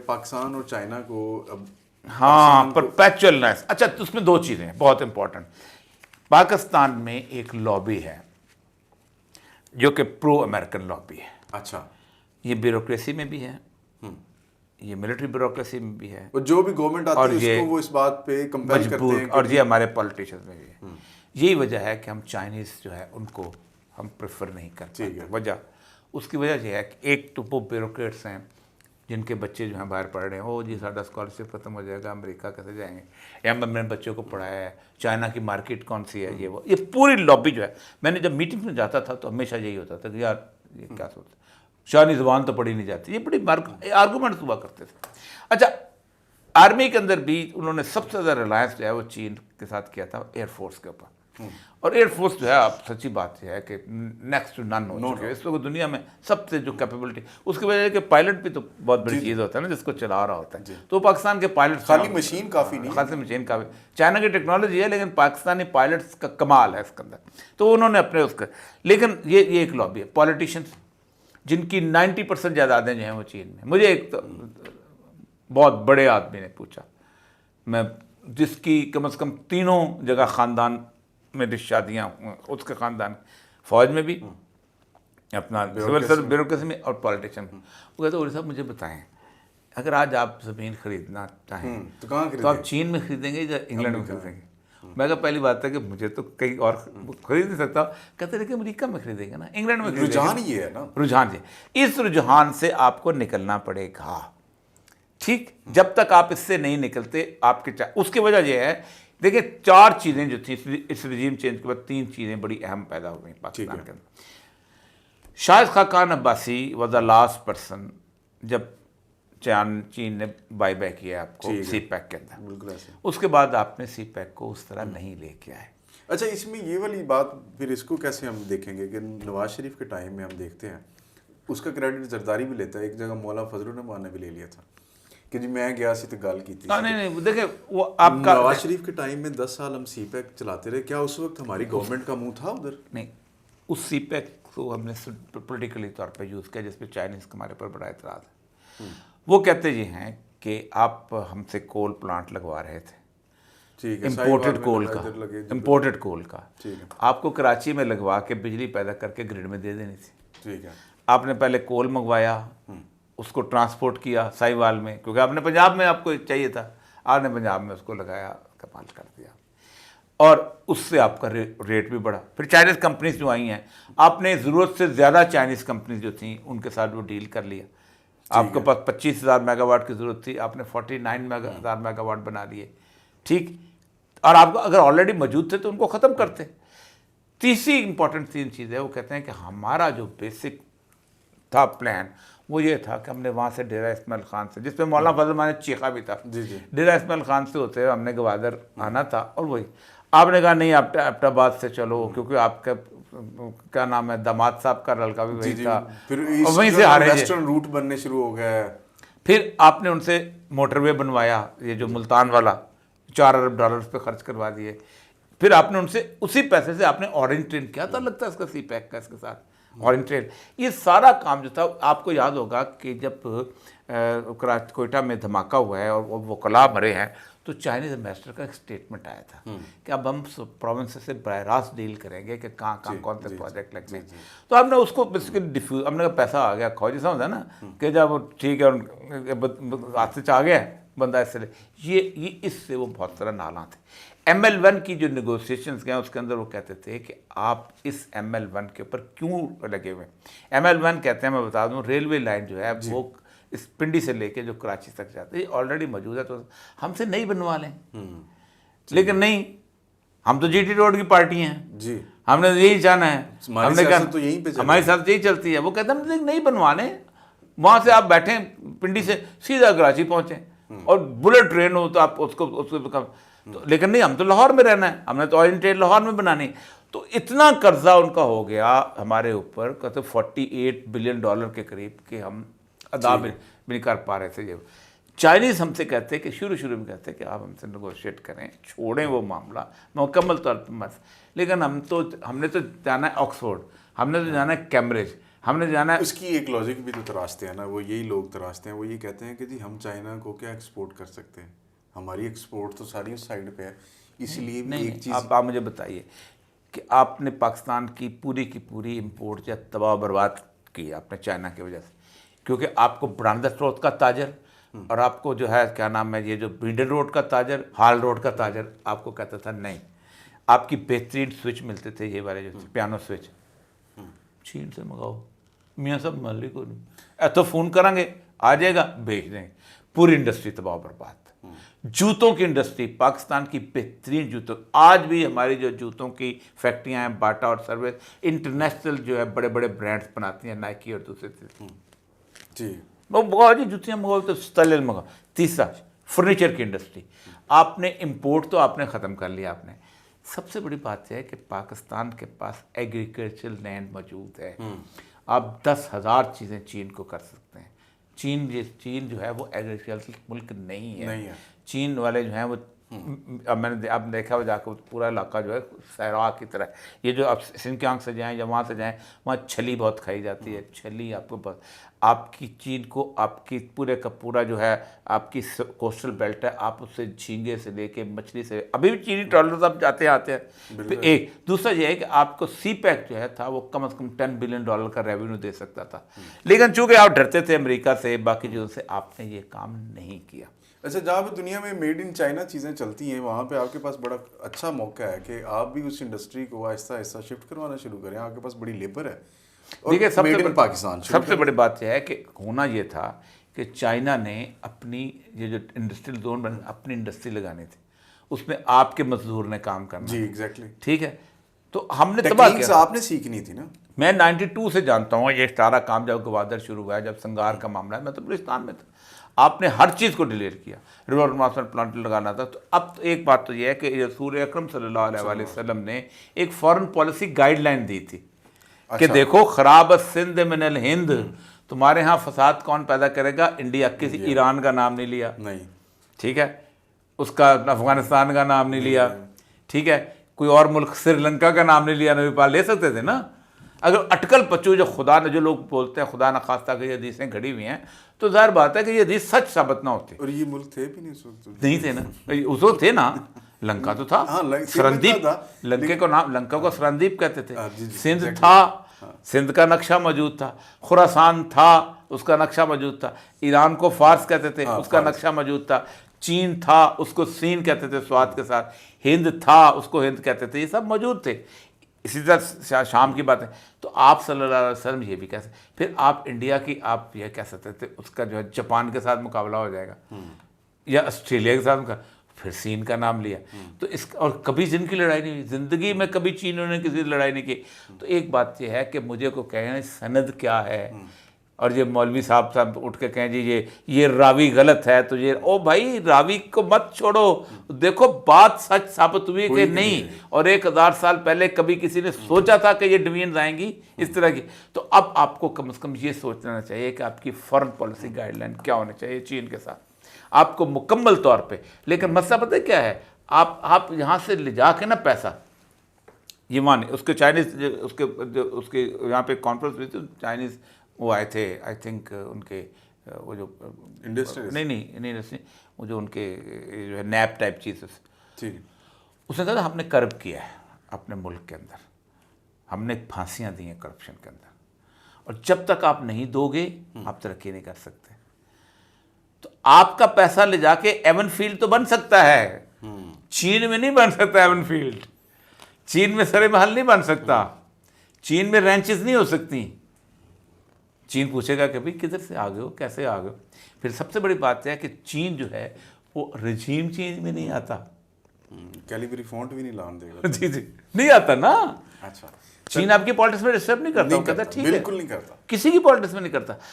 پاکستان اور چائنا کو اب ہاں پرپیچولنس. اچھا تو اس میں دو چیزیں بہت امپورٹنٹ. پاکستان میں ایک لابی ہے جو کہ پرو امریکن لابی ہے. اچھا یہ بیوروکریسی میں بھی ہے, یہ ملٹری بیوروکریسی میں بھی ہے, اور جو بھی گورنمنٹ آتی ہے اس کو وہ اس بات پہ کمپیل کرتے ہیں, اور یہ ہمارے پولیٹیشینز میں بھی ہے. یہی وجہ ہے کہ ہم چائنیز جو ہے ان کو ہم پریفر نہیں کرتے. وجہ اس کی وجہ یہ ہے کہ ایک تو وہ بیوروکریٹس ہیں جن کے بچے جو ہیں باہر پڑھ رہے ہیں, او جی ساڈا اسکالرشپ ختم ہو جائے گا, امریکہ کیسے جائیں گے, یا ہم نے بچوں کو پڑھایا ہے, چائنا کی مارکیٹ کون سی ہے, یہ پوری لابی جو ہے. میں نے جب میٹنگ میں جاتا تھا تو ہمیشہ یہی ہوتا تھا کہ یار یہ کیا سوچتے, شانی زبان تو پڑھی نہیں جاتی, یہ بڑی آرگومنٹس ہوا کرتے تھے. اچھا آرمی کے اندر بھی انہوں نے سب سے زیادہ ریلائنس جو ہے وہ چین کے ساتھ کیا تھا ایئر فورس کے اوپر. اور ایئر فورس جو ہے اب سچی بات یہ ہے کہ نیکسٹ ٹو نن ہو چکے. اس وقت دنیا میں سب سے جو کیپیبلٹی, اس کی وجہ ہے کہ پائلٹ بھی تو بہت بڑی چیز ہوتا ہے نا جس کو چلا رہا ہوتا ہے. تو پاکستان کے پائلٹ خالی مشین کافی نہیں, خاصی مشین کافی, چائنا کی ٹیکنالوجی ہے لیکن پاکستانی پائلٹس کا کمال ہے اس کے اندر. تو انہوں نے اپنے اس کا, لیکن یہ ایک لابی ہے پولیٹیشینس جن کی 90% جائیدادیں جو ہیں وہ چین میں. مجھے ایک بہت بڑے آدمی نے پوچھا, میں جس کی کم از کم 3 جگہ خاندان میں شادیاں, اس کے خاندان فوج میں بھی, اپنا سول سروس بیوروکریسی میں, اور پولیٹیشن میں. وہ کہتے ہیں صاحب مجھے بتائیں اگر آج آپ زمین خریدنا چاہیں تو آپ چین میں خریدیں گے یا انگلینڈ میں خریدیں گے؟ میں کہا پہلی بات ہے کہ مجھے تو کہیں اور خرید نہیں سکتا. کہتے ہیں کہ امریکہ میں خریدیں گے نا, انگلینڈ میں خریدیں گے. رجحان یہ ہے نا, رجحان جی, اس رجحان سے آپ کو نکلنا پڑے گا. ٹھیک, جب تک آپ اس سے نہیں نکلتے آپ کے اس کی وجہ یہ ہے, دیکھیں 4 چیزیں جو تھیں اس رجیم چینج کے بعد 3 چیزیں بڑی اہم پیدا ہو گئیں پاکستان کے اندر. Shahid Khaqan Abbasi was the last person جب چین نے بائی بیک کیا آپ کو سی پیک کے اندر. بالکل ایسے. اس کے بعد آپ نے سی پیک کو اس طرح نہیں لے کے آئے. اچھا اس میں یہ والی بات پھر اس کو کیسے ہم دیکھیں گے کہ نواز شریف کے ٹائم میں ہم دیکھتے ہیں اس کا کریڈٹ زرداری بھی لیتا ہے. ایک جگہ مولا فضل الرحمان نے بھی لے لیا تھا کہ جی میں گیا سی تو گال کی تھی. نہیں دیکھیں وہ آپ کا نواز شریف کے ٹائم میں 10 سال ہم سی پیک چلاتے رہے, کیا اس وقت ہماری گورنمنٹ کا منہ تھا ادھر؟ نہیں, اس سی پیک کو ہم نے پولیٹیکلی طور پہ یوز کیا جس پہ چائنیز کا ہمارے پر بڑا اعتراض ہے. وہ کہتے یہ ہیں کہ آپ ہم سے کول پلانٹ لگوا رہے تھے, امپورٹڈ کول کا, آپ کو کراچی میں لگوا کے بجلی پیدا کر کے گرڈ میں دے دینی تھی. ٹھیک ہے, آپ نے پہلے کول منگوایا, اس کو ٹرانسپورٹ کیا سائیوال میں, کیونکہ آپ نے پنجاب میں آپ کو چاہیے تھا, آپ نے پنجاب میں اس کو لگایا, کمال کر دیا, اور اس سے آپ کا ریٹ بھی بڑھا. پھر چائنیز کمپنیز جو آئی ہیں, آپ نے ضرورت سے زیادہ چائنیز کمپنیز جو تھیں ان کے ساتھ وہ ڈیل کر لیا. آپ کے پاس 25,000 میگا واٹ کی ضرورت تھی, آپ نے 49,000 میگا واٹ بنا لیے. ٹھیک, اور آپ کو اگر آلریڈی موجود تھے تو ان کو ختم کرتے. تیسری امپورٹنٹ 3 چیز ہے, وہ کہتے ہیں کہ ہمارا جو بیسک تھا پلان وہ یہ تھا کہ ہم نے وہاں سے ڈیرہ اسماعیل خان سے, جس پہ مولانا فضل الرحمان نے چیخا بھی تھا, ڈیرہ اسماعیل خان سے ہوتے ہوئے ہم نے گوادر آنا تھا. اور وہی آپ نے کہا نہیں آپ ایبٹ آباد سے چلو, کیونکہ آپ کا کیا نام ہے داماد صاحب کا لڑکا بھی وہی تھا, اور وہیں سے ہارے ویسٹرن روٹ بننے شروع ہو گیا ہے. پھر آپ نے ان سے موٹر وے بنوایا, یہ جو ملتان والا $4 ارب پہ خرچ کروا دیے. پھر آپ نے ان سے اسی پیسے سے آپ نے اورنج ٹرین, کیا تعلق تھا اس کا سی پیک کا اس کے ساتھ, اورنج ٹرین. یہ سارا کام جو تھا, آپ کو یاد ہوگا کہ جب کوئٹہ میں دھماکہ ہوا ہے اور وہ کلا مرے ہیں, تو چائنیز امبیسڈر کا ایک اسٹیٹمنٹ آیا تھا کہ اب ہم پروونس سے براہ راست ڈیل کریں گے کہ کہاں کون سے پروجیکٹ لگنے. تو ہم نے اس کو بیسیکلی ڈیفیوز, ہم نے کہا پیسہ آ گیا کھوجی سمجھا نا, کہ جب ٹھیک ہے ہاتھ سے آ گیا بندہ اس سے یہ اس سے وہ بہت سارا نالاں تھے. ML1 کی جو نیگوسیشنز گئے اس کے اندر وہ کہتے تھے کہ آپ اس ML1 کے اوپر کیوں لگے ہوئے ہیں. ML1 کہتے ہیں, میں بتا دوں, ریلوے لائن جو ہے وہ اس پنڈی سے لے کے جو کراچی تک جاتے ہیں آلریڈی موجود ہے, تو ہم سے نہیں بنوا لیں. لیکن نہیں, ہم تو GT روڈ کی پارٹی ہیں, ہم نے یہی جانا ہے, ہم نے کہا ہماری ساتھ یہی چلتی ہے. وہ کہتے ہیں نہیں بنوانے, وہاں سے آپ بیٹھیں پنڈی سے سیدھا کراچی پہنچیں, اور بلٹ ٹرین ہو تو آپ اس کو لیکن نہیں, ہم تو لاہور میں رہنا ہے, ہم نے تو آئل ٹرین لاہور میں بنانی. تو اتنا قرضہ ان کا ہو گیا ہمارے اوپر, کہتے $48 بلین کے قریب کہ ہم ادا بھی نہیں کر پا رہے تھے. چائنیز ہم سے کہتے کہ شروع میں کہتے کہ آپ ہم سے نیگوشیٹ کریں, چھوڑیں وہ معاملہ مکمل طور پر مت. لیکن ہم نے تو جانا ہے آکسفورڈ, ہم نے تو جانا ہے کیمبرج, ہم نے جانا ہے. اس کی ایک لاجک بھی تو تراشتے ہیں نا, وہ یہی لوگ تراشتے ہیں, وہ یہ کہتے ہیں کہ جی ہم چائنا کو کیا ایکسپورٹ کر سکتے ہیں, ہماری ایکسپورٹ تو ساری اس سائڈ پہ ہے, اسی لیے بھی ایک چیز. آپ مجھے بتائیے کہ آپ نے پاکستان کی پوری امپورٹ جو تباہ و برباد کی آپ نے چائنا کی وجہ سے, کیونکہ آپ کو برانڈر روڈ کا تاجر اور آپ کو جو ہے کیا نام ہے یہ جو بیڈن روڈ کا تاجر, ہال روڈ کا تاجر آپ کو کہتا تھا نہیں, آپ کی بہترین سوئچ ملتے تھے یہ والے جو پیانو سوئچ چین سے منگاؤ, میاں صاحب مالک کو نہیں, تو فون کریں گے آ جائے گا, بھیج دیں گے. پوری انڈسٹری تباہ و برباد. جوتوں کی انڈسٹری پاکستان کی بہترین جوتوں, آج بھی ہماری جو جوتوں کی فیکٹریاں ہیں باٹا اور سروس انٹرنیشنل جو ہے بڑے بڑے برانڈس بناتی ہیں, نائکی اور دوسرے جی وہ منگاؤ جی جوتیاں منگاؤ تو اسٹائل منگاؤ. تیسرا فرنیچر کی انڈسٹری, آپ نے امپورٹ تو آپ نے ختم کر لیا. آپ نے سب سے بڑی بات یہ ہے کہ پاکستان کے پاس ایگریکلچرل لینڈ موجود ہے, آپ 10,000 چیزیں چین کو کر سکتے ہیں. چین جو ہے وہ ایگریکلچرل ملک نہیں ہے. چین والے جو ہیں وہ اب میں نے اب دیکھا ہوا جا کے پورا علاقہ جو ہے صحرا کی طرح, یہ جو آپ سنکیانگ سے جائیں یا وہاں سے جائیں وہاں چھلی بہت کھائی جاتی ہے. چھلی آپ کو آپ کی چین کو آپ کی پورے کا پورا جو ہے آپ کی کوسٹل بیلٹ ہے, آپ اس سے جھینگے سے لے کے مچھلی سے ابھی بھی چینی ٹرالرز آپ جاتے آتے ہیں. پھر ایک دوسرا یہ ہے کہ آپ کو سی پیک جو ہے تھا وہ کم از کم $10 بلین کا ریونیو دے سکتا تھا, لیکن چونکہ آپ ڈرتے تھے امریکہ سے باقی چیزوں سے, آپ نے یہ کام نہیں کیا. اچھا, جہاں پہ دنیا میں میڈ ان چائنا چیزیں چلتی ہیں وہاں پہ آپ کے پاس بڑا اچھا موقع ہے کہ آپ بھی اس انڈسٹری کو آہستہ آہستہ شفٹ کروانا شروع کریں. آپ کے پاس بڑی لیبر ہے. دیکھیے پاکستان سب سے بڑی بات یہ ہے کہ ہونا یہ تھا کہ چائنا نے اپنی یہ جو انڈسٹریل زون بنے اپنی انڈسٹری لگانی تھی, اس میں آپ کے مزدور نے کام کرنا. جی ایگزیکٹلی, ٹھیک ہے, تو ہم نے تباہ کیا. آپ نے سیکھنی تھی نا. میں 92 سے جانتا ہوں یہ سارا کام جب گوادر شروع ہوا ہے, جب سنگار کا معاملہ ہے, میں تو بلوچستان میں تھا. آپ نے ہر چیز کو ڈیلیٹ کیا, ریور ماسٹر پلانٹ لگانا تھا. تو اب ایک بات تو یہ ہے کہ رسول اکرم صلی اللہ علیہ وسلم نے ایک فارن پالیسی گائیڈ لائن دی تھی کہ دیکھو خراب سندھ من الہند, تمہارے ہاں فساد کون پیدا کرے گا؟ انڈیا. کسی ایران کا نام نہیں لیا, نہیں ٹھیک ہے, اس کا افغانستان کا نام نہیں لیا, ٹھیک ہے, کوئی اور ملک سری لنکا کا نام نہیں لیا. نبی پاک لے سکتے تھے نا. اگر اٹکل پچو جو خدا نے جو لوگ بولتے ہیں خدا نخواستہ کہ یہ حدیثیں گھڑی ہوئی ہیں, تو ظاہر بات ہے کہ یہ حدیث سچ ثابت نہ ہوتی. اور یہ ملک تھے بھی نہیں اس وقت, نہیں تھے نا, اس وقت تھے نا. لنکا تو تھا, سرندیپ, لنکا کو سرندیپ کہتے تھے. سندھ تھا, سندھ کا نقشہ موجود تھا. خراسان تھا, اس کا نقشہ موجود تھا. ایران کو فارس کہتے تھے, اس کا نقشہ موجود تھا. چین تھا, اس کو سین کہتے تھے سواد کے ساتھ. ہند تھا, اس کو ہند کہتے تھے. یہ سب موجود تھے. اسی طرح شام کی بات ہے. تو آپ صلی اللہ علیہ وسلم یہ بھی کہہ سکتے. پھر آپ انڈیا کی آپ یہ کہہ سکتے تھے اس کا جو ہے جاپان کے ساتھ مقابلہ ہو جائے گا یا آسٹریلیا کے ساتھ. پھر چین کا نام لیا تو اس اور کبھی چین کی لڑائی نہیں ہوئی زندگی میں, کبھی چینوں نے کسی سے لڑائی نہیں کی. تو ایک بات یہ ہے کہ مجھے کو کہیں سند کیا ہے, اور یہ مولوی صاحب اٹھ کے کہیں جی یہ راوی غلط ہے, تو یہ او بھائی راوی کو مت چھوڑو, دیکھو بات سچ ثابت ہوئی کہ نہیں, اور 1000 سال پہلے کبھی کسی نے سوچا تھا کہ یہ ڈویژنز آئیں گی اس طرح کی. تو اب آپ کو کم از کم یہ سوچنا چاہیے کہ آپ کی فارن پالیسی گائیڈ لائن کیا ہونا چاہیے چین کے ساتھ, آپ کو مکمل طور پہ. لیکن مسئلہ پتہ کیا ہے, آپ یہاں سے لے جا کے نا پیسہ یہ مانے اس کے چائنیز اس کے یہاں پہ کانفرنس ہوئی تھی, چائنیز وہ آئے تھے آئی تھنک ان کے وہ جو نہیں وہ جو ان کے جو ہے نیپ ٹائپ چیز اس نے کہا ہم نے کرپ کیا ہے اپنے ملک کے اندر, ہم نے پھانسیاں دی ہیں کرپشن کے اندر, اور جب تک آپ نہیں دو گے آپ ترقی نہیں کر سکتے. تو آپ کا پیسہ لے جا کے ایون فیلڈ تو بن سکتا ہے, چین میں نہیں بن سکتا ایون فیلڈ, چین میں سر محل نہیں بن سکتا, چین میں رینچز نہیں ہو سکتی. چین پوچھے گا کہ بھائی کدھر سے آ گئے ہو, کیسے آ گئے ہو. پھر سب سے بڑی بات ہے کہ چین جو ہے وہ رجیم چینج میں نہیں آتا, کیلیبری فونٹ بھی نہیں لان دے گا. جی نہیں آتا نا. اچھا, چین آپ کی پالیٹکس میں ڈسٹرب نہیں کرتا, وہ کہتا ہے ٹھیک ہے, بالکل نہیں کرتا, کسی کی پالیٹکس میں نہیں کرتا.